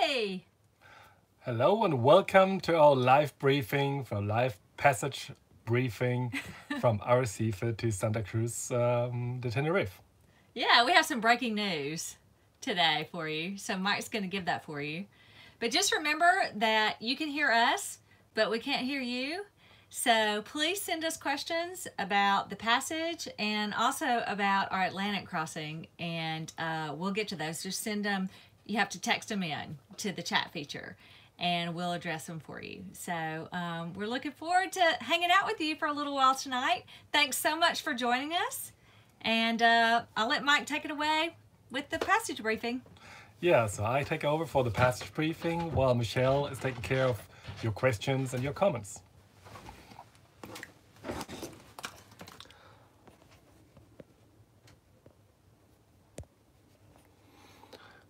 Hey! Hello and welcome to our live briefing, live passage briefing from Arrecife to Santa Cruz de Tenerife. Yeah, we have some breaking news today for you. So Mike's going to give that for you. But just remember that you can hear us, but we can't hear you. So please send us questions about the passage and also about our Atlantic crossing, and we'll get to those. Just send them. You have to text them in to the chat feature, and we'll address them for you. So we're looking forward to hanging out with you for a little while tonight. Thanks so much for joining us, and I'll let Mike take it away with the passage briefing. Yeah, so I take over for the passage briefing while Michelle is taking care of your questions and your comments.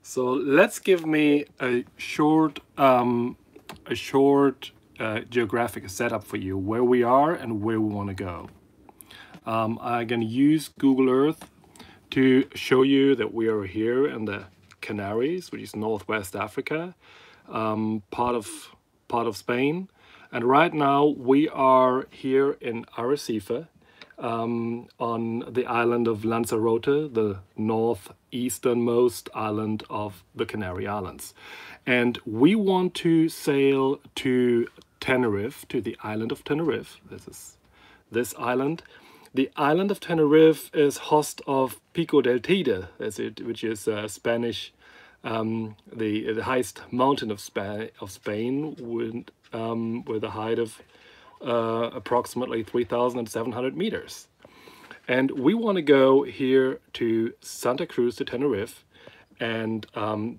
So let's give me a short geographic setup for you, where we are and where we want to go. I'm going to use Google Earth to show you that we are here in the Canaries, which is Northwest Africa, part of Spain. And right now we are here in Arrecife, on the island of Lanzarote, the northeasternmost island of the Canary Islands. And we want to sail to Tenerife, to the island of Tenerife. This is this island. The island of Tenerife is host of Pico del Teide, which is Spanish, the highest mountain of Spain, with a height of approximately 3,700 meters. And we want to go here to Santa Cruz to Tenerife, and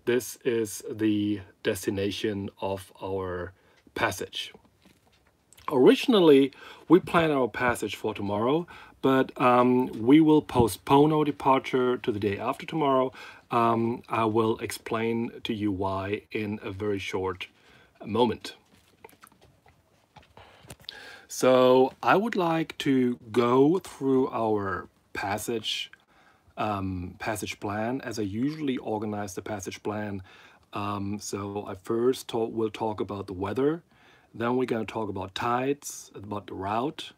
this is the destination of our passage. Originally, we planned our passage for tomorrow, but we will postpone our departure to the day after tomorrow. I will explain to you why in a very short moment. So I would like to go through our passage plan as I usually organize the passage plan. So I first will talk about the weather. Then we're going to talk about tides, about the route,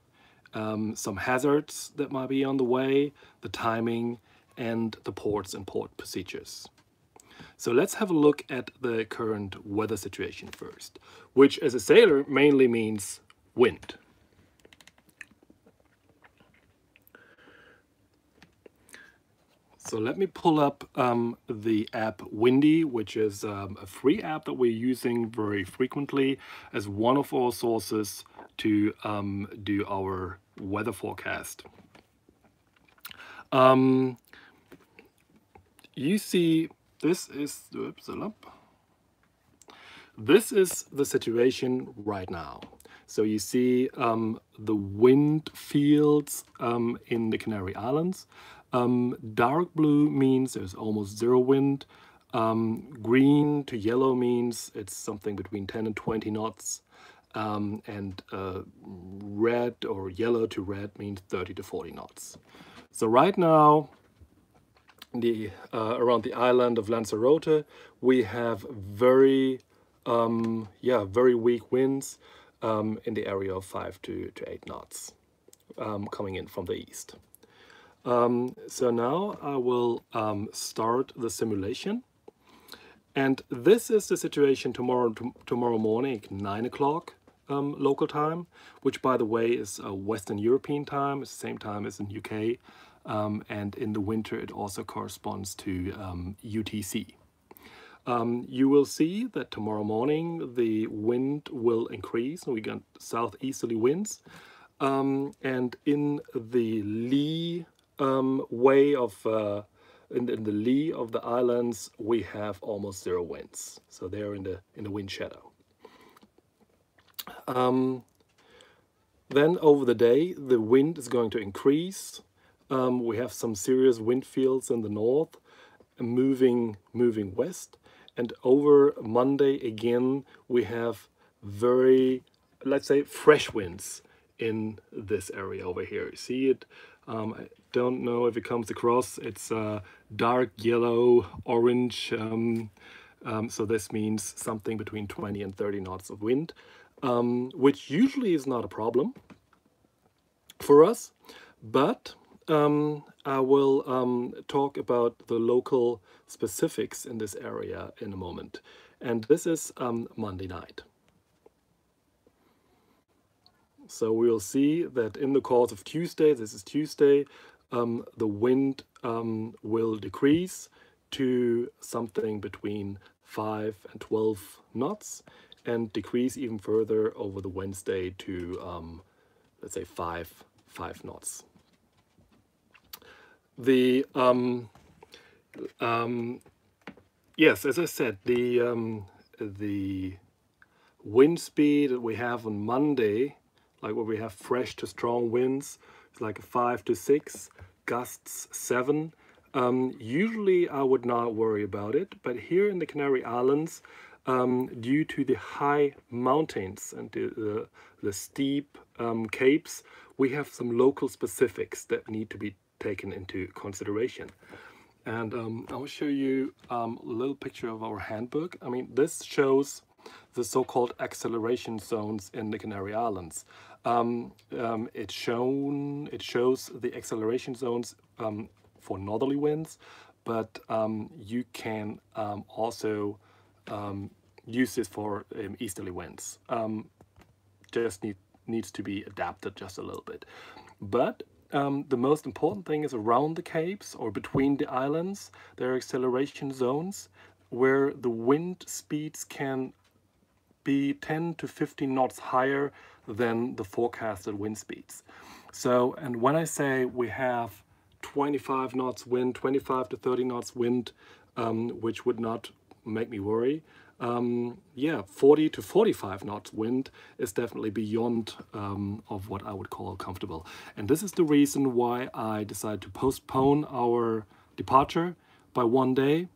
some hazards that might be on the way, the timing, and the ports and port procedures. So let's have a look at the current weather situation first, which as a sailor mainly means wind. So let me pull up the app Windy, which is a free app that we're using very frequently as one of our sources to do our weather forecast. You see, this is the situation right now. So you see the wind fields in the Canary Islands. Dark blue means there's almost zero wind. Green to yellow means it's something between 10 and 20 knots. And red or yellow to red means 30 to 40 knots. So right now, around the island of Lanzarote, we have very weak winds in the area of 5 to 8 knots coming in from the east. So now I will start the simulation, and this is the situation tomorrow morning at 9 o'clock local time, which by the way is Western European time. It's the same time as in UK, and in the winter it also corresponds to UTC. You will see that tomorrow morning the wind will increase. We got southeasterly winds, and in the lee way of in the lee of the islands we have almost zero winds, so they're in the wind shadow. Then over the day the wind is going to increase. We have some serious wind fields in the north moving west, and over Monday again we have very, let's say, fresh winds in this area over here. You see it? I don't know if it comes across. It's dark yellow, orange So this means something between 20 and 30 knots of wind, which usually is not a problem for us. But I will talk about the local specifics in this area in a moment. And this is Monday night. So we'll see that in the course of Tuesday, this is Tuesday, the wind will decrease to something between 5 and 12 knots and decrease even further over the Wednesday to, let's say, 5 knots. The yes, as I said, the wind speed that we have on Monday, like where we have fresh to strong winds, it's like 5 to 6, gusts 7. Usually I would not worry about it, but here in the Canary Islands, due to the high mountains and the steep capes, we have some local specifics that need to be taken into consideration. And I will show you a little picture of our handbook. I mean, this shows the so-called acceleration zones in the Canary Islands. It shows the acceleration zones for northerly winds, but you can also use this for easterly winds. Just needs to be adapted just a little bit. But the most important thing is around the capes or between the islands, there are acceleration zones where the wind speeds can be 10 to 15 knots higher than the forecasted wind speeds. So, and when I say we have 25 knots wind, 25 to 30 knots wind, which would not make me worry, yeah, 40 to 45 knots wind is definitely beyond of what I would call comfortable. And this is the reason why I decided to postpone our departure by 1 day.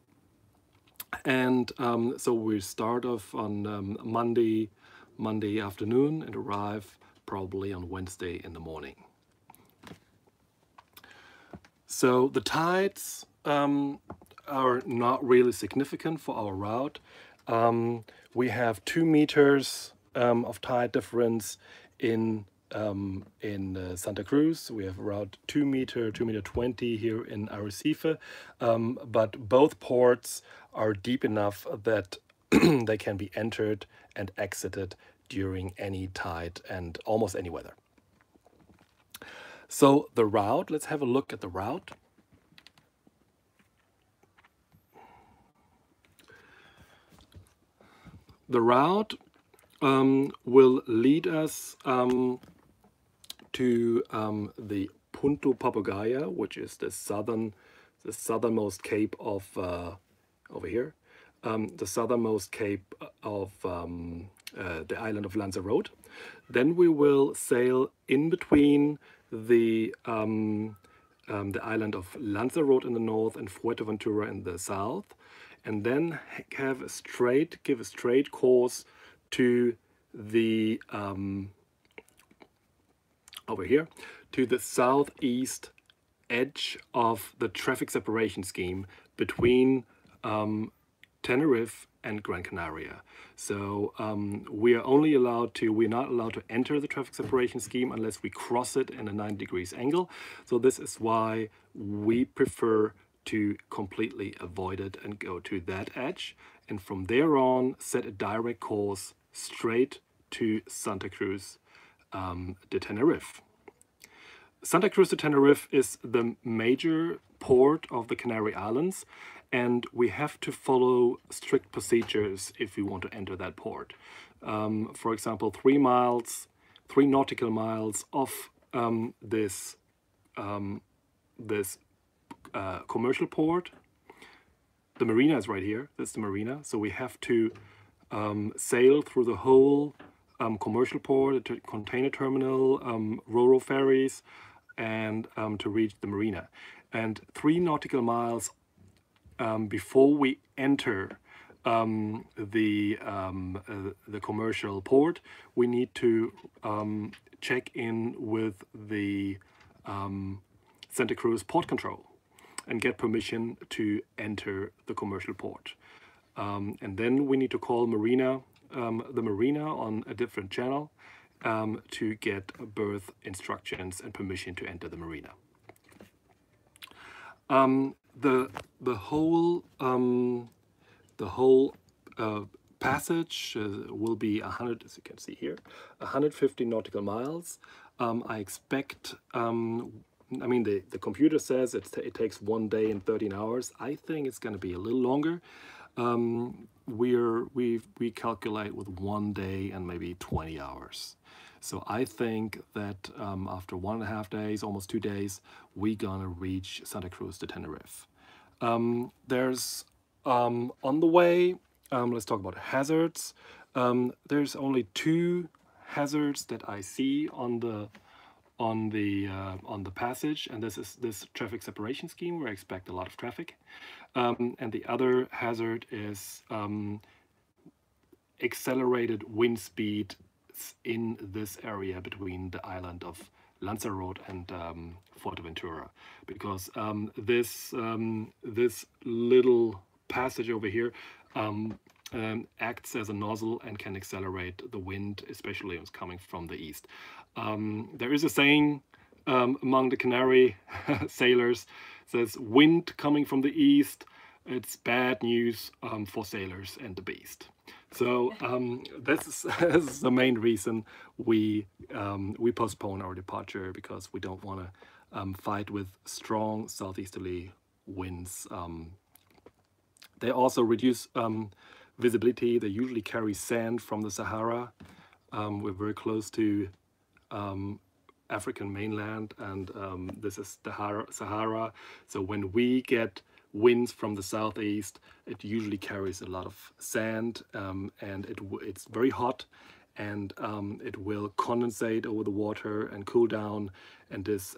And so we start off on Monday afternoon and arrive probably on Wednesday in the morning. So the tides are not really significant for our route. We have 2 meters of tide difference in Santa Cruz. We have around 2 meter 20 here in Arrecife, but both ports are deep enough that they can be entered and exited during any tide and almost any weather. So the route, let's have a look at the route. The route will lead us to the Punta Papagaia, which is the southernmost cape of over here, the southernmost cape of the island of Lanzarote. Then we will sail in between the island of Lanzarote in the north and Fuerteventura in the south, and then give a straight course to the over here to the southeast edge of the traffic separation scheme between Tenerife and Gran Canaria. So we're not allowed to enter the traffic separation scheme unless we cross it in a 90 degrees angle. So this is why we prefer to completely avoid it and go to that edge, and from there on set a direct course straight to Santa Cruz de Tenerife. Santa Cruz de Tenerife is the major port of the Canary Islands, and we have to follow strict procedures if we want to enter that port. For example, 3 nautical miles off this commercial port. The marina is right here. That's the marina. So we have to sail through the whole commercial port, the container terminal, ro-ro ferries, and to reach the marina. And 3 nautical miles before we enter the commercial port, we need to check in with the Santa Cruz Port Control and get permission to enter the commercial port. And then we need to call the marina on a different channel to get berth instructions and permission to enter the marina. The whole passage will be 100, as you can see here, 150 nautical miles. I expect, I mean, the computer says it takes 1 day and 13 hours. I think it's going to be a little longer. We calculate with 1 day and maybe 20 hours. So I think that after 1.5 days, almost 2 days, we're gonna reach Santa Cruz de Tenerife. There's on the way, let's talk about hazards. There's only 2 hazards that I see on the passage, and this is this traffic separation scheme where I expect a lot of traffic. And the other hazard is accelerated wind speed in this area between the island of Lanzarote and Fuerteventura, because this little passage over here acts as a nozzle and can accelerate the wind, especially if it's coming from the east. There is a saying among the Canary sailors, says wind coming from the east, it's bad news for sailors and the beast. So this is the main reason we postpone our departure, because we don't want to fight with strong southeasterly winds. They also reduce visibility. They usually carry sand from the Sahara. We're very close to African mainland, and this is the Sahara. So when we get winds from the southeast, it usually carries a lot of sand, and it's very hot, and it will condensate over the water and cool down, and this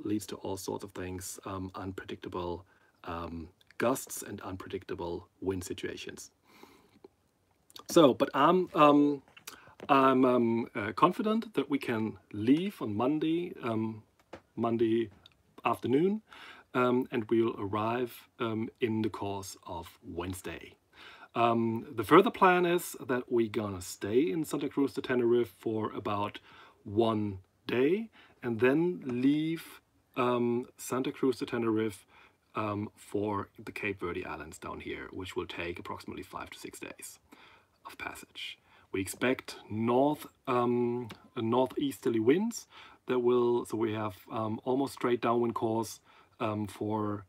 leads to all sorts of things, unpredictable gusts and unpredictable wind situations. So, but I'm confident that we can leave on Monday afternoon, and we'll arrive in the course of Wednesday. The further plan is that we're gonna stay in Santa Cruz de Tenerife for about 1 day, and then leave Santa Cruz de Tenerife for the Cape Verde Islands down here, which will take approximately 5 to 6 days of passage. We expect northeasterly winds that will, so we have almost straight downwind course for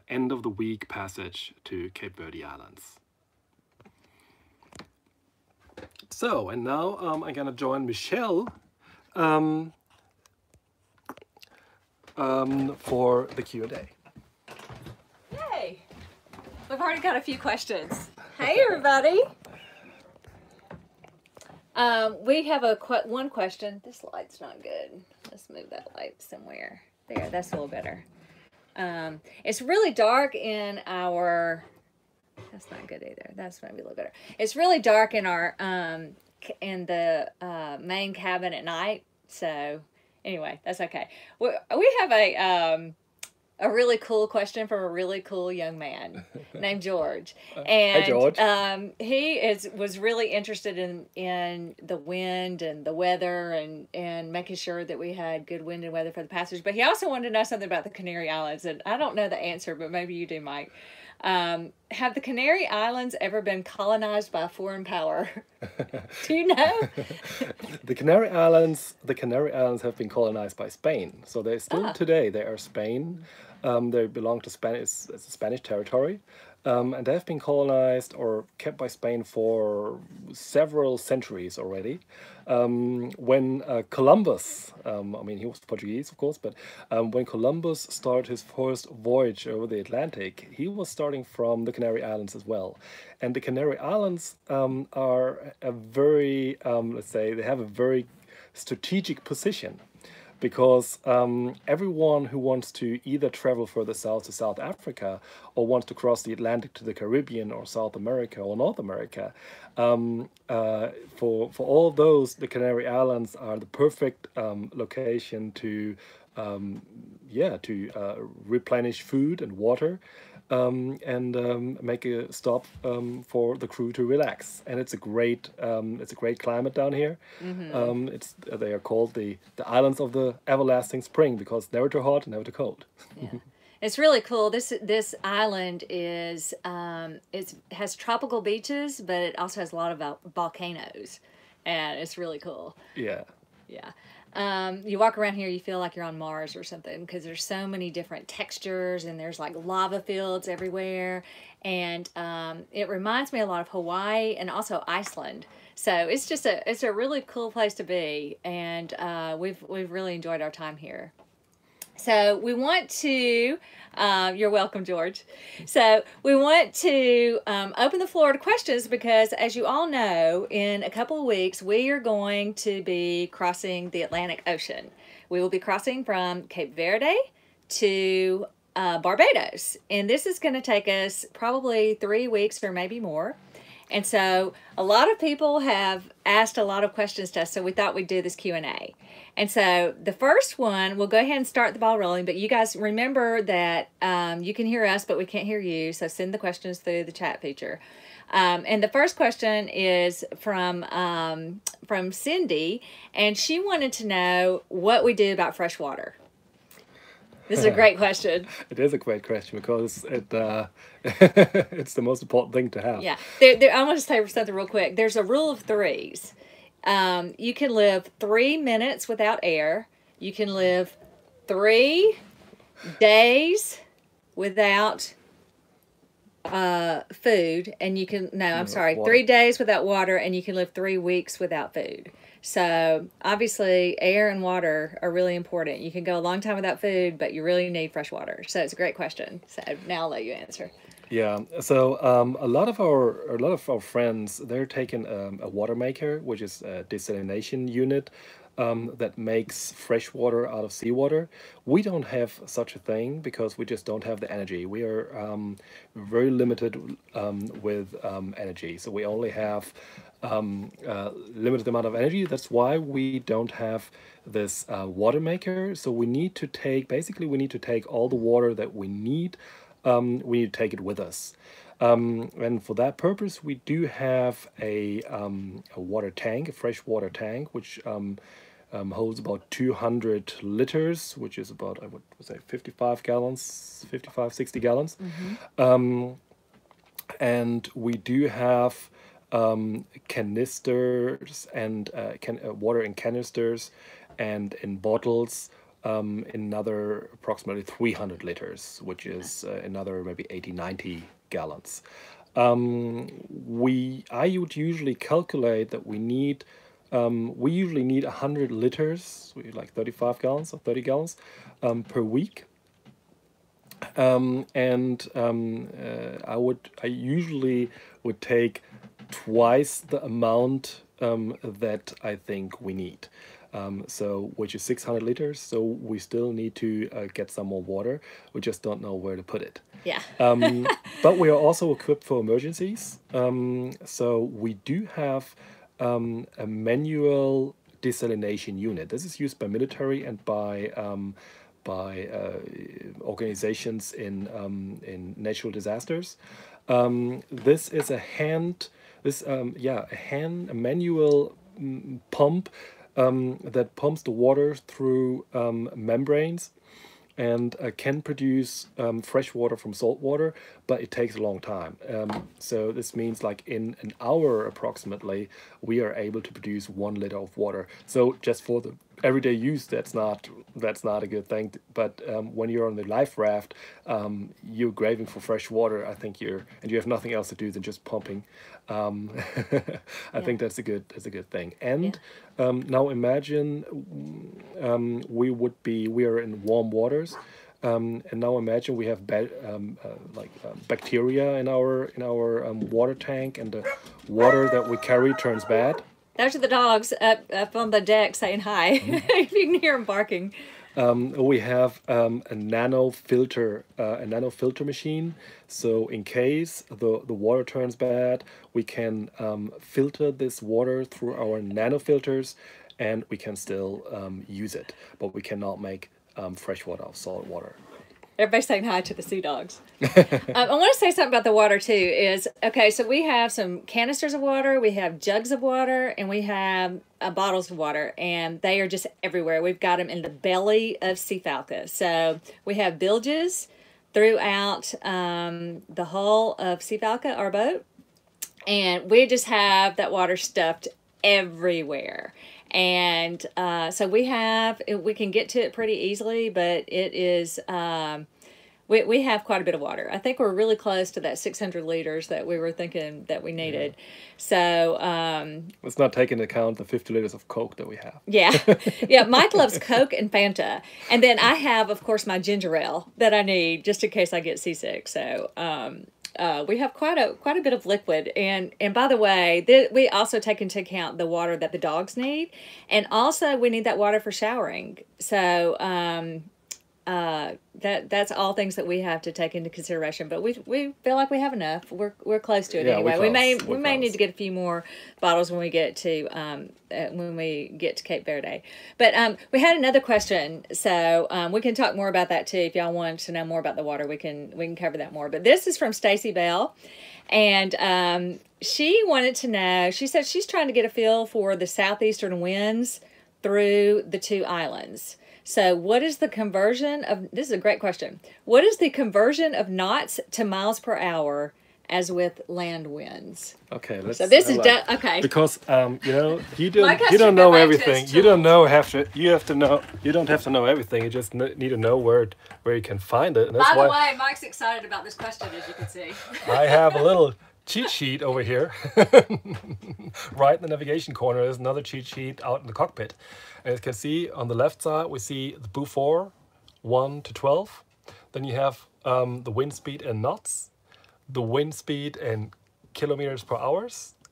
end of the week passage to Cape Verde Islands. So, and now I'm gonna join Michelle for the Q&A. Yay! We've already got a few questions. Hey everybody! We have one question. This light's not good. Let's move that light somewhere. There, that's a little better. It's really dark in our, that's not good either. That's maybe a little better. It's really dark in our, in the main cabin at night. So anyway, that's okay. We have a really cool question from a really cool young man named George. And hi, George. He was really interested in the wind and the weather and making sure that we had good wind and weather for the passage. But he also wanted to know something about the Canary Islands. And I don't know the answer, but maybe you do, Mike. Have the Canary Islands ever been colonized by a foreign power? Do you know? The Canary Islands have been colonized by Spain. So they're still today, they are Spain. They belong to Spanish territory. And they have been colonized or kept by Spain for several centuries already. When Columbus, I mean, he was Portuguese, of course, but when Columbus started his first voyage over the Atlantic, he was starting from the Canary Islands as well. And the Canary Islands are a very, let's say, they have a very strategic position, because everyone who wants to either travel further south to South Africa or wants to cross the Atlantic to the Caribbean or South America or North America, for all those, the Canary Islands are the perfect location to replenish food and water. and make a stop for the crew to relax. And it's a great climate down here. It's they are called the islands of the everlasting spring because never too hot, never too cold. Yeah. It's really cool. This island is has tropical beaches, but it also has a lot of volcanoes, and it's really cool. Yeah. Yeah. You walk around here, you feel like you're on Mars or something because there's so many different textures and there's like lava fields everywhere. And it reminds me a lot of Hawaii and also Iceland. So it's a really cool place to be. And we've really enjoyed our time here. So we want to, you're welcome, George. So we want to open the floor to questions because, as you all know, in a couple of weeks, we are going to be crossing the Atlantic Ocean. We will be crossing from Cape Verde to Barbados. And this is going to take us probably 3 weeks or maybe more. And so a lot of people have asked a lot of questions to us, so we thought we'd do this Q&A. And so the first one, we'll go ahead and start the ball rolling, but you guys remember that you can hear us, but we can't hear you, so send the questions through the chat feature. And the first question is from Cindy, and she wanted to know what we do about fresh water. This is a great question. It is a great question because it's the most important thing to have. Yeah. I want to say something real quick. There's a rule of threes. You can live 3 minutes without air. You can live 3 days without food. And you can, no, I'm sorry, water. 3 days without water, and you can live 3 weeks without food. So obviously air and water are really important. You can go a long time without food, but you really need fresh water. So it's a great question. So now I'll let you answer. Yeah. So a lot of our friends, they're taking a water maker, which is a desalination unit that makes fresh water out of seawater. We don't have such a thing because we just don't have the energy. We are very limited with energy. So we only have limited amount of energy. That's why we don't have this water maker. So we need to take all the water that we need. We need to take it with us. And for that purpose, we do have a water tank, a fresh water tank, which holds about 200 liters, which is about, I would say, 55 gallons, 55, 60 gallons. And we do have canisters and water in canisters and in bottles, another approximately 300 liters, which is another maybe 80, 90 gallons. I would usually calculate that we usually need 100 liters, like 35 gallons or 30 gallons per week. I usually would take twice the amount that I think we need. So which is 600 liters. So we still need to get some more water. We just don't know where to put it. Yeah. But we are also equipped for emergencies. So we do have a manual desalination unit. This is used by military and by organizations in natural disasters. This is a manual pump that pumps the water through membranes and can produce fresh water from salt water, but it takes a long time. So this means like in an hour approximately, we are able to produce 1 liter of water. So just for the everyday use, that's not a good thing. But when you're on the life raft, you're craving for fresh water. I think you have nothing else to do than just pumping. I think that's a good thing. And now imagine we are in warm waters. And now imagine we have bacteria in our water tank, and the water that we carry turns bad. Those are the dogs up on the deck saying hi. If you can hear them barking. We have a nano filter machine. So in case the water turns bad, we can filter this water through our nano filters, and we can still use it. But we cannot make fresh water out of salt water. Everybody's saying hi to the Seadogs. I want to say something about the water too. Is okay. So we have some canisters of water, we have jugs of water, and we have bottles of water, and they are just everywhere. We've got them in the belly of Seefalke. So we have bilges throughout the hull of Seefalke, our boat, and we just have that water stuffed everywhere. And so we can get to it pretty easily, but it is we have quite a bit of water. I think we're really close to that 600 liters that we were thinking that we needed. Yeah. So let's not take into account the 50 liters of Coke that we have. Yeah. Yeah, Mike loves Coke and Fanta. And then I have, of course, my ginger ale that I need just in case I get seasick. So we have quite a bit of liquid. And by the way, we also take into account the water that the dogs need. And also we need that water for showering. So that's all things that we have to take into consideration. But we feel like we have enough. We're close to it anyway. We may need to get a few more bottles when we get to Cape Verde. But we had another question, so we can talk more about that too. If y'all want to know more about the water, we can cover that more. But this is from Stacy Bell, and she wanted to know. She said she's trying to get a feel for the southeastern winds through the two islands. So what is the conversion of, this is a great question. What is the conversion of knots to miles per hour as with land winds? Okay, let's. So this is okay. Because you don't know everything. You don't have to know everything. You just need to know where you can find it. And that's By the way, Mike's excited about this question, as you can see. I have a little cheat sheet over here. Right in the navigation corner is another cheat sheet out in the cockpit. And as you can see on the left side, we see the BU4 1 to 12. Then you have the wind speed in knots, the wind speed in kilometers per hour,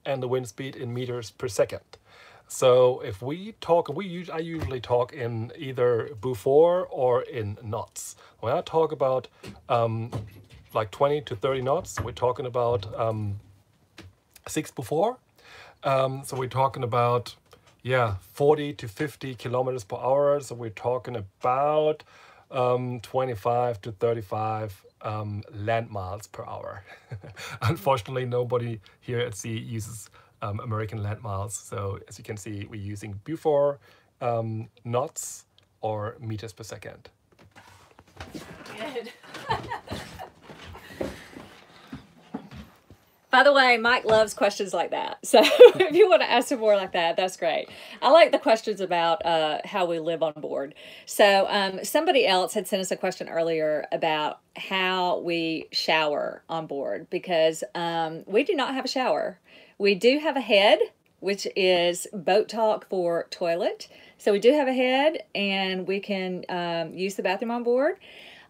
and the wind speed in meters per second. So if we talk, I usually talk in either BU4 or in knots. When I talk about like 20 to 30 knots, we're talking about 6 BU4. So we're talking about 40 to 50 kilometers per hour. So we're talking about 25 to 35 land miles per hour. Unfortunately, nobody here at sea uses American land miles. So as you can see, we're using BU4 knots or meters per second. Good. By the way, Mike loves questions like that. So if you want to ask him more like that, that's great. I like the questions about how we live on board. So somebody else had sent us a question earlier about how we shower on board, because we do not have a shower. We do have a head, which is boat talk for toilet. So we do have a head, and we can use the bathroom on board.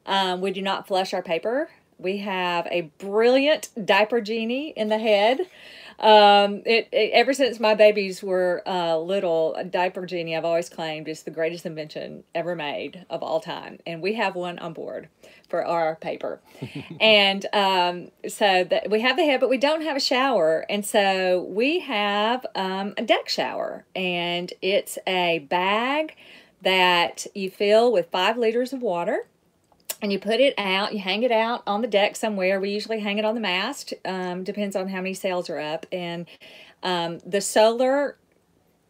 We do not flush our paper. We have a brilliant diaper genie in the head. Ever since my babies were little, a diaper genie, I've always claimed, is the greatest invention ever made of all time. And we have one on board for our paper. And so we have the head, but we don't have a shower. And so we have a deck shower. And it's a bag that you fill with 5 liters of water. And you put it out, you hang it out on the deck somewhere. We usually hang it on the mast, depends on how many sails are up. And the solar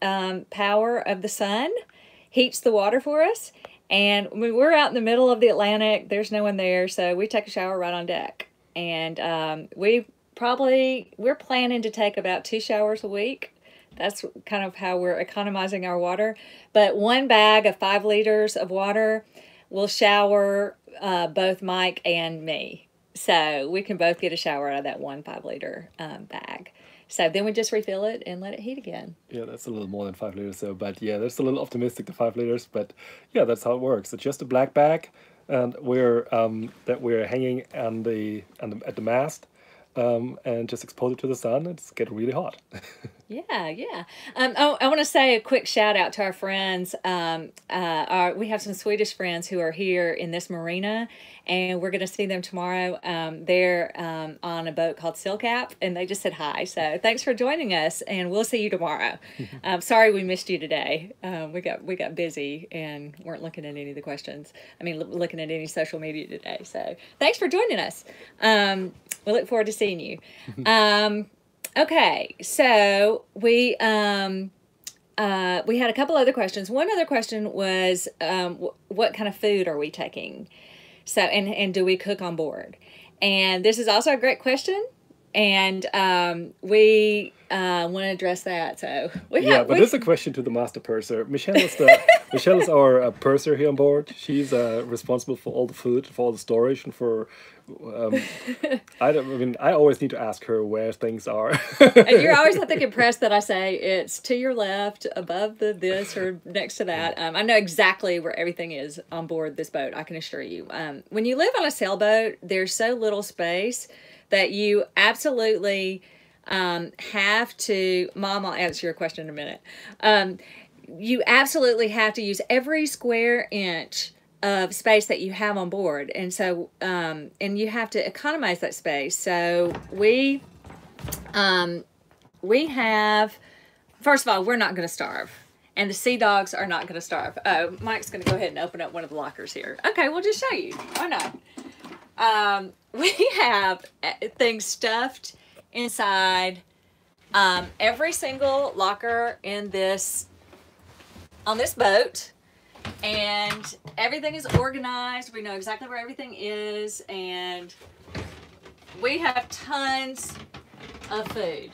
power of the sun heats the water for us. And when we're out in the middle of the Atlantic, there's no one there, so we take a shower right on deck. And we're planning to take about 2 showers a week. That's kind of how we're economizing our water. But one bag of 5 liters of water will shower both Mike and me. So we can both get a shower out of that one 5-liter bag. So then we just refill it and let it heat again. Yeah, that's a little more than 5 liters. So, but yeah, that's a little optimistic, the 5 liters. But yeah, that's how it works. It's just a black bag, and we're hanging at the mast, and just expose it to the sun. It's getting really hot. Yeah, yeah. I want to say a quick shout out to our friends. We have some Swedish friends who are here in this marina, and we're going to see them tomorrow. They're on a boat called Silkap, and they just said hi. So thanks for joining us, and we'll see you tomorrow. Sorry we missed you today. We got busy and weren't looking at any of the questions. I mean, looking at any social media today. So thanks for joining us. We look forward to seeing you. Okay, so we had a couple other questions. One other question was, what kind of food are we taking? So, and do we cook on board? And this is also a great question, and we want to address that. So But this is a question to the master purser. Michelle is our purser here on board. She's responsible for all the food, for all the storage, and for. I always need to ask her where things are. And you're always, I think, impressed that I say it's to your left, above this, or next to that. I know exactly where everything is on board this boat, I can assure you. When you live on a sailboat, there's so little space that you absolutely have to. Mom, I'll answer your question in a minute. You absolutely have to use every square inch of space that you have on board, and so and you have to economize that space. So we have, first of all, we're not going to starve, and the Seadogs are not going to starve. Oh, Mike's going to go ahead and open up one of the lockers here. Okay, we'll just show you. Why not? We have things stuffed inside every single locker in on this boat. And everything is organized. We know exactly where everything is, and we have tons of food.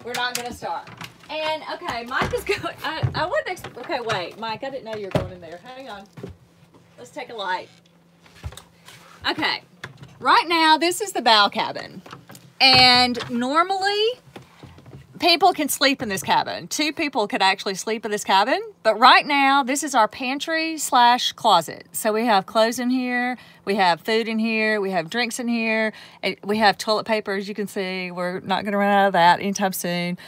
We're not going to starve. And okay, Mike is going. I wouldn't. Okay, wait, Mike. I didn't know you were going in there. Hang on. Let's take a light. Okay, right now this is the bow cabin, and normally people can sleep in this cabin. 2 people could actually sleep in this cabin. But right now, this is our pantry / closet. So we have clothes in here. We have food in here. We have drinks in here. We have toilet paper, as you can see. We're not going to run out of that anytime soon.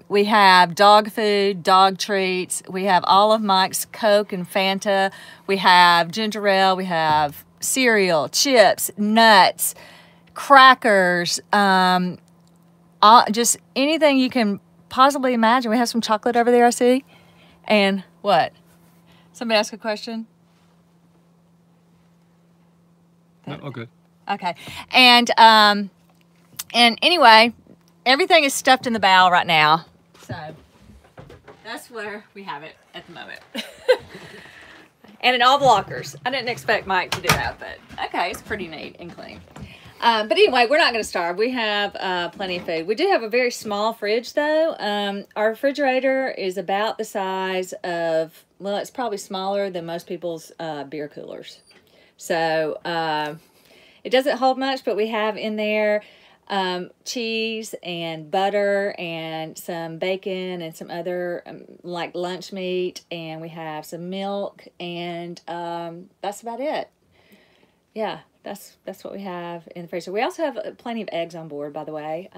We have dog food, dog treats. We have all of Mike's Coke and Fanta. We have ginger ale. We have cereal, chips, nuts, crackers, just anything you can possibly imagine. We have some chocolate over there, I see. And what? Somebody ask a question? No, okay. Okay. And anyway, everything is stuffed in the bow right now. So that's where we have it at the moment. And in all the lockers. I didn't expect Mike to do that, but okay, it's pretty neat and clean. But anyway, we're not going to starve. We have plenty of food. We do have a very small fridge, though. Our refrigerator is about the size of, well, it's probably smaller than most people's beer coolers. So it doesn't hold much, but we have in there cheese and butter and some bacon and some other like lunch meat. And we have some milk, and that's about it. Yeah. That's what we have in the freezer. We also have plenty of eggs on board, by the way.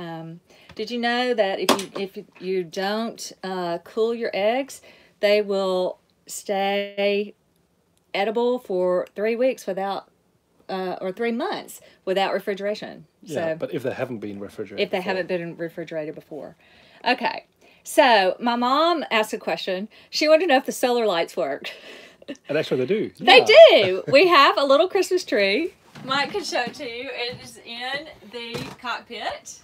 Did you know that if you don't cool your eggs, they will stay edible for 3 weeks without, or 3 months without refrigeration? Yeah, but if they haven't been refrigerated. If they haven't been refrigerated before. Okay, so my mom asked a question. She wanted to know if the solar lights worked. And actually they do. They do. We have a little Christmas tree. Mike can show it to you. It is in the cockpit.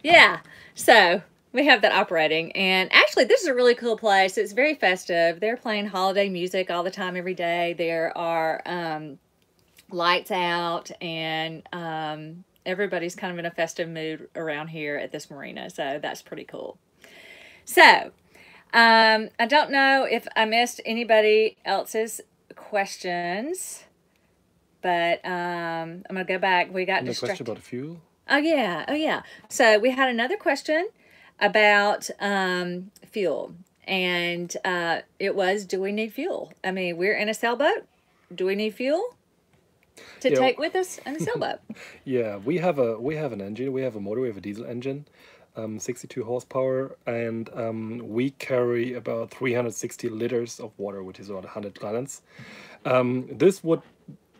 Yeah, so we have that operating. And actually, this is a really cool place. It's very festive. They're playing holiday music all the time, every day. There are lights out, and everybody's kind of in a festive mood around here at this marina, so that's pretty cool. So, I don't know if I missed anybody else's questions, but I'm going to go back. We got distracted. Question about fuel? Oh, yeah. So we had another question about fuel. And it was, do we need fuel? I mean, we're in a sailboat. Do we need fuel to take with us in a sailboat? Yeah, we have an engine. We have a motor. We have a diesel engine, 62 horsepower, and we carry about 360 liters of water, which is about 100 gallons. This would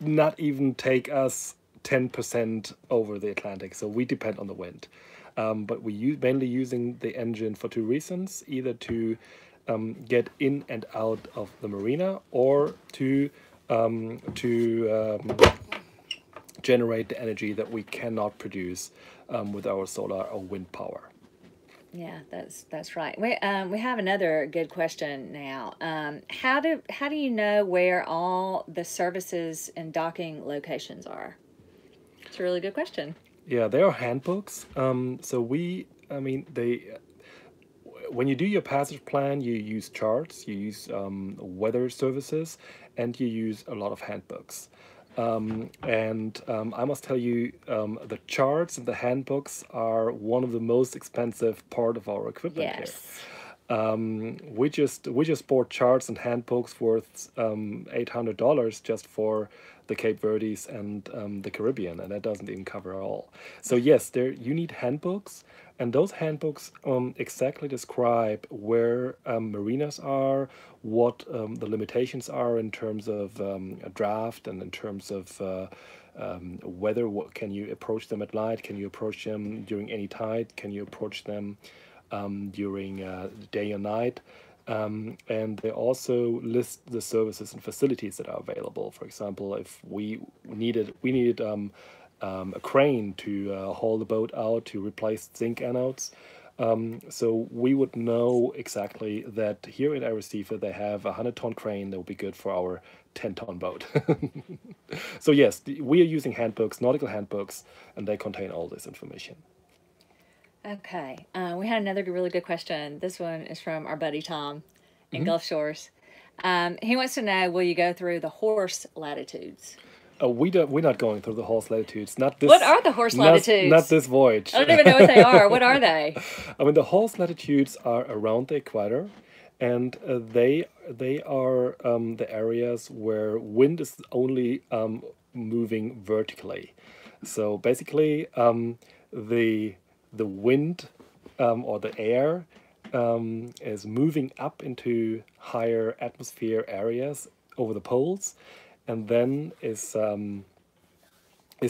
not even take us 10% over the Atlantic, so we depend on the wind. But we mainly using the engine for two reasons: either to get in and out of the marina, or to generate the energy that we cannot produce with our solar or wind power. Yeah, that's right. We have another good question now. How do you know where all the services and docking locations are? It's a really good question. Yeah, there are handbooks. When you do your passage plan, you use charts, you use weather services, and you use a lot of handbooks. I must tell you, the charts and the handbooks are one of the most expensive part of our equipment here. We just bought charts and handbooks worth $800 just for the Cape Verdes and the Caribbean, and that doesn't even cover all. So yes, you need handbooks, and those handbooks exactly describe where marinas are, what the limitations are in terms of a draft, and in terms of whether can you approach them at night, can you approach them during any tide, can you approach them during day or night. And they also list the services and facilities that are available. For example, if we needed a crane to haul the boat out to replace zinc anodes, so we would know exactly that here in Arrecife they have a 100-ton crane that would be good for our 10-ton boat. So yes, we are using handbooks, nautical handbooks, and they contain all this information. Okay, we had another really good question. This one is from our buddy Tom in Gulf Shores. He wants to know, will you go through the horse latitudes? We're not going through the horse latitudes. Not this. What are the horse latitudes? Not this voyage. I don't even know what they are. What are they? I mean, the horse latitudes are around the equator, and they are the areas where wind is only moving vertically. So basically, the wind or the air is moving up into higher atmosphere areas over the poles, and then is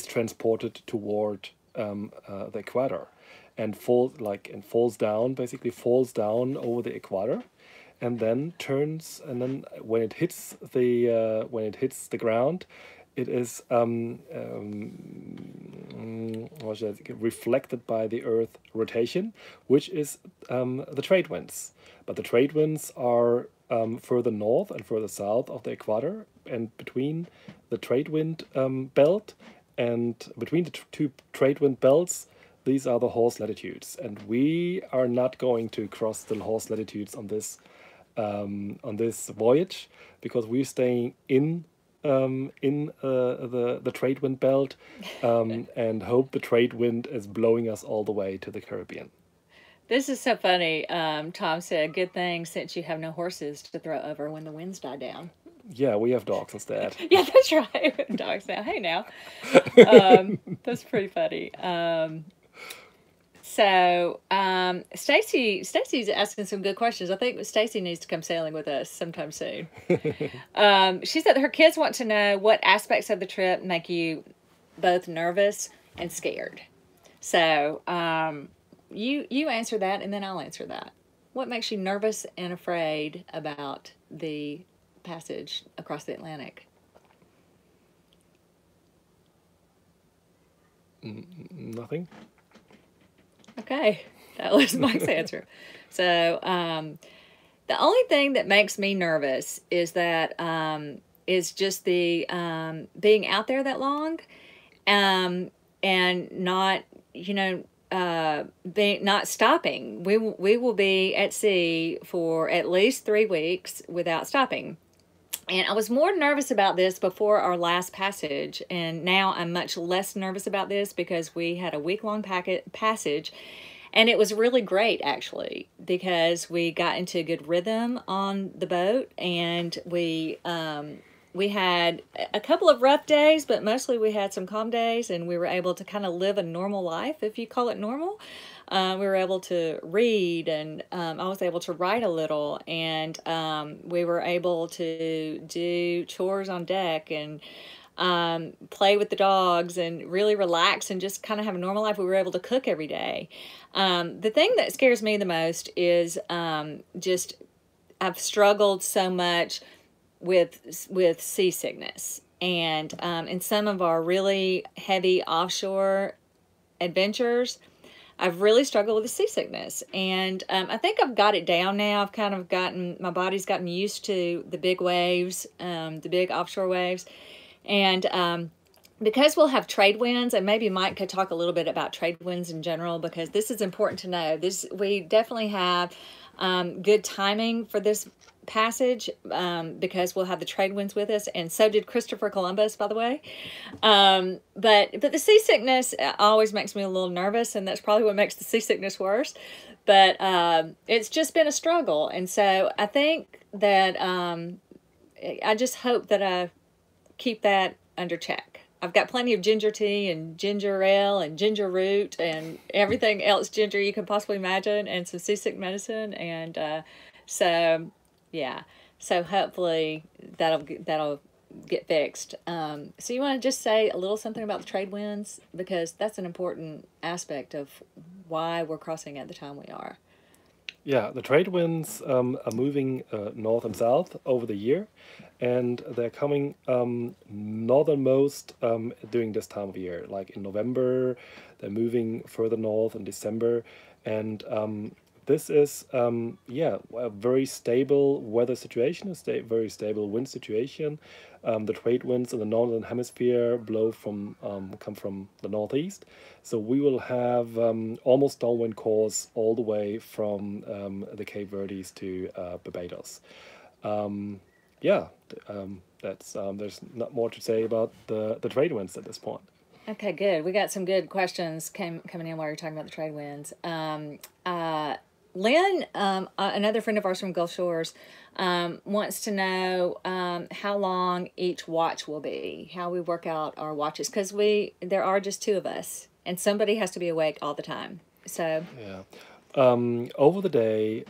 transported toward the equator, and falls down over the equator, and then turns, and then when it hits the ground, it is reflected by the Earth rotation, which is the trade winds. But the trade winds are further north and further south of the equator, and between the trade wind belt and between the two trade wind belts, these are the horse latitudes. And we are not going to cross the horse latitudes on this voyage, because we're staying in the trade wind belt, and hope the trade wind is blowing us all the way to the Caribbean. This is so funny. Tom said, good thing since you have no horses to throw over when the winds die down. Yeah, we have dogs instead. Yeah, that's right. We have dogs now. Hey, now. That's pretty funny. Stacy's asking some good questions. I think Stacy needs to come sailing with us sometime soon. She said that her kids want to know what aspects of the trip make you both nervous and scared. So you answer that, and then I'll answer that. What makes you nervous and afraid about the passage across the Atlantic? Nothing. Okay, that was Mike's answer. So the only thing that makes me nervous is that is just the being out there that long, and not not stopping. We will be at sea for at least 3 weeks without stopping. And I was more nervous about this before our last passage, and now I'm much less nervous about this because we had a week-long passage, And it was really great, actually, because we got into a good rhythm on the boat, and we had a couple of rough days, but mostly we had some calm days, and we were able to kind of live a normal life, if you call it normal. We were able to read, and I was able to write a little, and we were able to do chores on deck, and play with the dogs, and really relax and just kind of have a normal life. We were able to cook every day. The thing that scares me the most is just I've struggled so much with seasickness, and in some of our really heavy offshore adventures, I've really struggled with seasickness, and I think I've got it down now. I've kind of my body's gotten used to the big waves, the big offshore waves. And because we'll have trade winds, and maybe Mike could talk a little bit about trade winds in general, because this is important to know. We definitely have good timing for this passage, because we'll have the trade winds with us, and so did Christopher Columbus, by the way. But the seasickness always makes me a little nervous, and that's probably what makes the seasickness worse. But it's just been a struggle, and so I think that I just hope that I keep that under check. I've got plenty of ginger tea and ginger ale and ginger root and everything else ginger you can possibly imagine, and some seasick medicine, and so yeah. So hopefully that'll get fixed. So you want to just say a little something about the trade winds, because that's an important aspect of why we're crossing at the time we are. Yeah, the trade winds are moving north and south over the year, and they're coming northernmost during this time of year. Like in November, they're moving further north in December, and this is a very stable weather situation, very stable wind situation. The trade winds in the northern hemisphere come from the northeast, so we will have almost downwind course all the way from the Cape Verdes to Barbados. There's not more to say about the trade winds at this point. Okay, good. We got some good questions coming in while you're talking about the trade winds. Lynn, another friend of ours from Gulf Shores, wants to know how long each watch will be, how we work out our watches, because there are just two of us, and somebody has to be awake all the time. So yeah, over the day,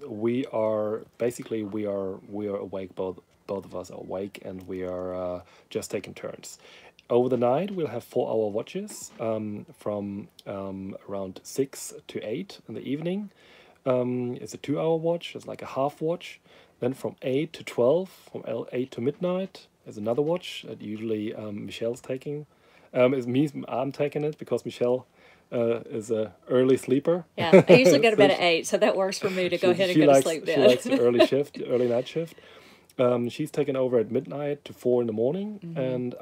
we are awake. Both of us are awake, and we are just taking turns. Over the night, we'll have 4-hour watches from around 6 to 8 in the evening. It's a 2-hour watch. It's like a half watch. Then from 8 to 12, from 8 to midnight, is another watch that usually Michelle's taking. I'm taking it because Michelle is a early sleeper. Yeah, I usually go to bed at 8, so that works for me to go ahead and go to sleep then. She likes the early night shift. She's taken over at midnight to 4 in the morning, and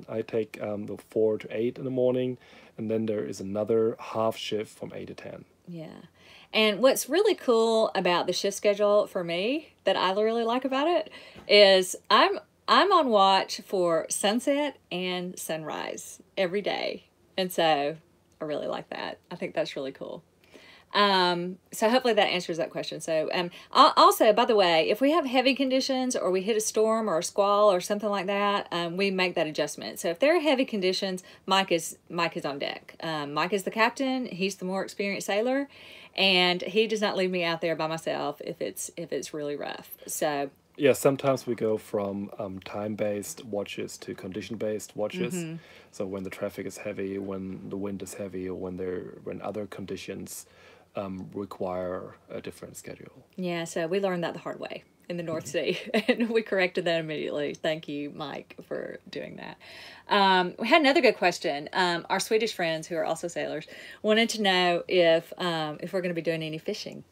I take the 4 to 8 in the morning, and then there is another half shift from 8 to 10. Yeah. And what's really cool about the shift schedule for me that I really like about it is I'm on watch for sunset and sunrise every day. And so I really like that. I think that's really cool. So hopefully that answers that question. So, also, by the way, if we have heavy conditions or we hit a storm or a squall or something like that, we make that adjustment. So if there are heavy conditions, Mike is on deck. Mike is the captain. He's the more experienced sailor, and he does not leave me out there by myself if it's really rough. So yeah, sometimes we go from time-based watches to condition-based watches. So when the traffic is heavy, when the wind is heavy, or when other conditions require a different schedule. Yeah, so we learned that the hard way in the North Sea, and we corrected that immediately. Thank you, Mike, for doing that. We had another good question. Our Swedish friends, who are also sailors, wanted to know if we're going to be doing any fishing.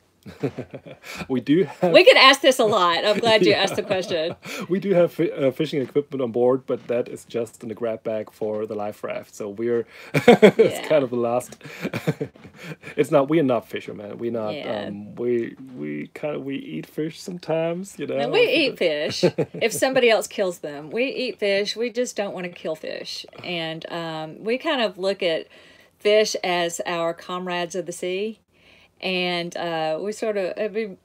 We do have... We get asked this a lot. I'm glad you asked the question. We do have fishing equipment on board, but that is just in the grab bag for the life raft. So we're it's kind of the last. We are not fishermen. We're not. We eat fish sometimes. No, we eat fish if somebody else kills them. We eat fish. We just don't want to kill fish, and we kind of look at fish as our comrades of the sea. And we sort of,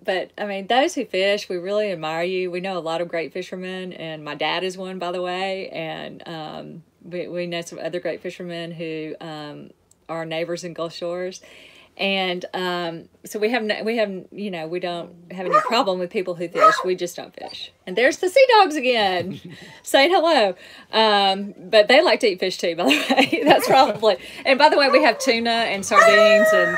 but I mean, those who fish, we really admire you. We know a lot of great fishermen, and my dad is one, by the way. And we know some other great fishermen who are neighbors in Gulf Shores. And so we don't have any problem with people who fish. We just don't fish. And there's the Seadogs again, saying hello. But they like to eat fish too, by the way. That's probably. And by the way, we have tuna and sardines and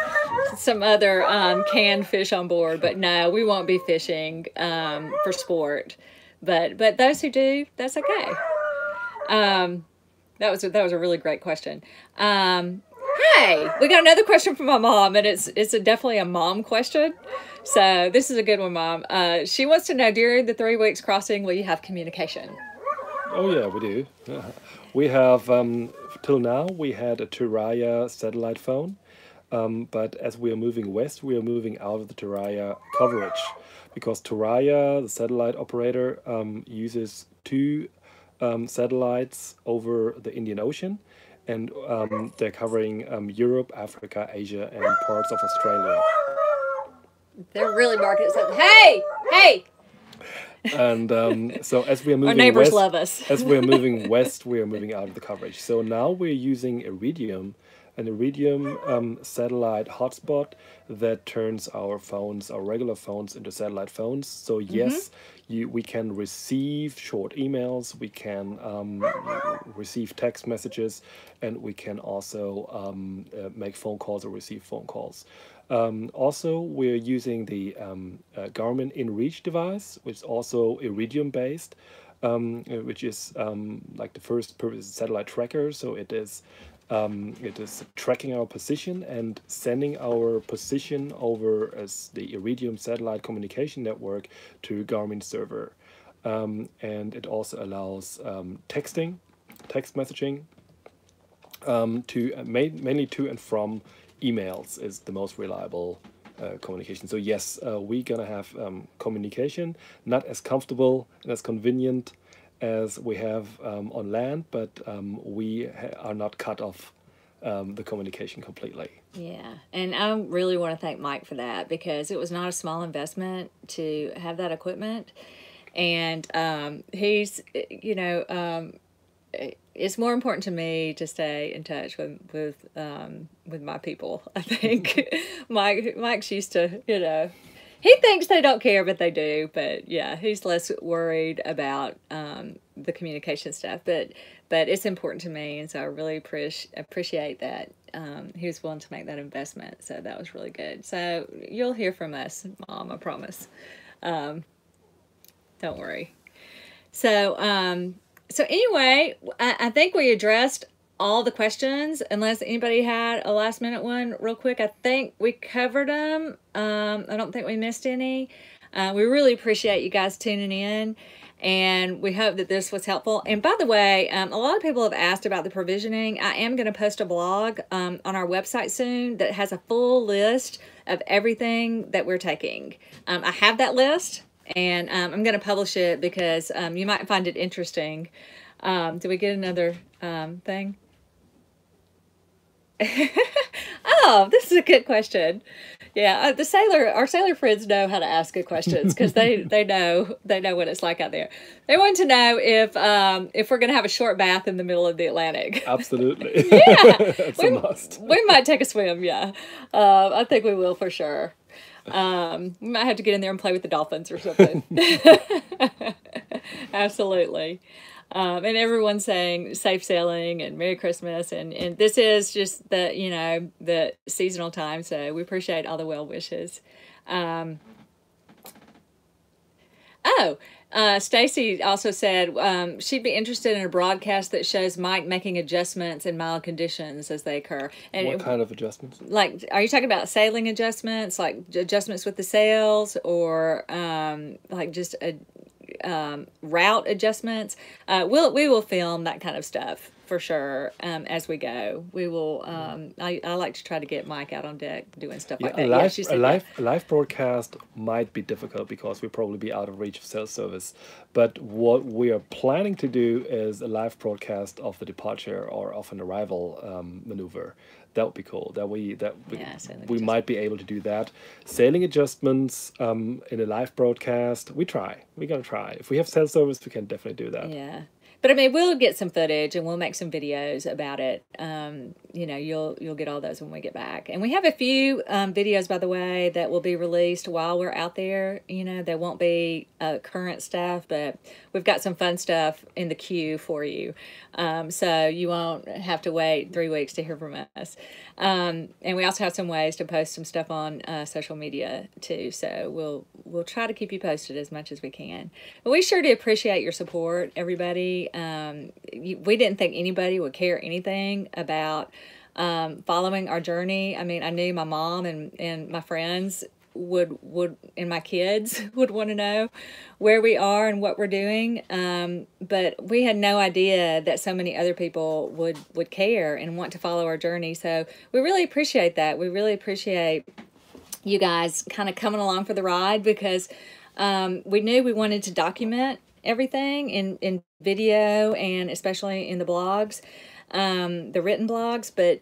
some other canned fish on board. But no, we won't be fishing for sport. But those who do, that's okay. That was a really great question. Hey, we got another question from my mom, and it's definitely a mom question. So this is a good one, Mom. She wants to know, during the 3 weeks crossing, will you have communication? Oh yeah, we do. We have, till now, we had a Turaya satellite phone. But as we are moving west, we are moving out of the Turaya coverage. Because Turaya, the satellite operator, uses 2 satellites over the Indian Ocean. And they're covering Europe, Africa, Asia, and parts of Australia. They're really barking at something. Hey! Hey! And so as we are moving Our neighbors west, love us. as we are moving west, we are moving out of the coverage. So now we're using Iridium, an Iridium satellite hotspot that turns our phones, our regular phones, into satellite phones. So yes, we can receive short emails, we can receive text messages, and we can also make phone calls or receive phone calls. Also, we're using the Garmin InReach device, which is also Iridium based, which is like the first purpose satellite tracker. So it is tracking our position and sending our position over as the Iridium satellite communication network to Garmin server. And it also allows text messaging, mainly to and from emails is the most reliable communication. So yes, we're gonna have communication, not as comfortable and as convenient as we have on land, but we are not cut off the communication completely. Yeah, and I really want to thank Mike for that, because it was not a small investment to have that equipment. And he's, it's more important to me to stay in touch with my people. I think Mike's used to, he thinks they don't care, but they do. But yeah, he's less worried about the communication stuff. But it's important to me, and so I really appreciate that he was willing to make that investment. So that was really good. So you'll hear from us, Mom, I promise. Don't worry. So anyway, I think we addressed all the questions, unless anybody had a last minute one real quick. I think we covered them. I don't think we missed any. We really appreciate you guys tuning in, and we hope that this was helpful. And by the way, a lot of people have asked about the provisioning. I am going to post a blog on our website soon that has a full list of everything that we're taking. I have that list, and I'm going to publish it because you might find it interesting. Did we get another thing? Oh, this is a good question. Yeah, our sailor friends know how to ask good questions, because they know what it's like out there. They want to know if we're going to have a short bath in the middle of the Atlantic. Absolutely. Yeah, It's a must. We might take a swim. Yeah, I think we will for sure. We might have to get in there and play with the dolphins or something. Absolutely. And everyone's saying safe sailing and Merry Christmas, and this is just the seasonal time, so we appreciate all the well wishes. Stacy also said she'd be interested in a broadcast that shows Mike making adjustments in mild conditions as they occur. And what kind of adjustments? Like, are you talking about sailing adjustments, like adjustments with the sails, or like just route adjustments? We will film that kind of stuff for sure as we go. We will. I like to try to get Mike out on deck doing stuff like that. A live broadcast might be difficult because we'll probably be out of reach of cell service. But what we are planning to do is a live broadcast of the departure or of an arrival maneuver. That would be cool. We might be able to do that. Sailing adjustments in a live broadcast. We're gonna try. If we have cell service, we can definitely do that. Yeah. But I mean, we'll get some footage and we'll make some videos about it. You know, you'll get all those when we get back. And we have a few videos, by the way, that will be released while we're out there. You know, they won't be current stuff, but we've got some fun stuff in the queue for you. So you won't have to wait 3 weeks to hear from us. And we also have some ways to post some stuff on social media too. So we'll try to keep you posted as much as we can. But we sure do appreciate your support, everybody. We didn't think anybody would care anything about following our journey. I mean, I knew my mom and my friends would and my kids would want to know where we are and what we're doing. But we had no idea that so many other people would care and want to follow our journey. So we really appreciate that. We really appreciate you guys kind of coming along for the ride, because we knew we wanted to document everything in video and especially in the blogs, the written blogs, but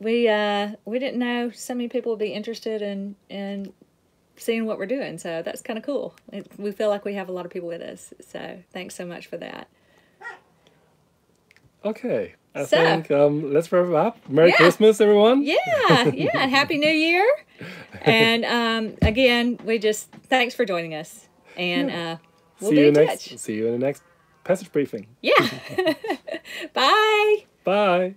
we didn't know so many people would be interested in seeing what we're doing. So that's kind of cool. We feel like we have a lot of people with us. So thanks so much for that. Okay. I think let's wrap it up. Merry Christmas, everyone. Yeah. Happy New Year. And again, thanks for joining us. And we'll be in touch. See you in the next passage briefing. Yeah. Bye. Bye.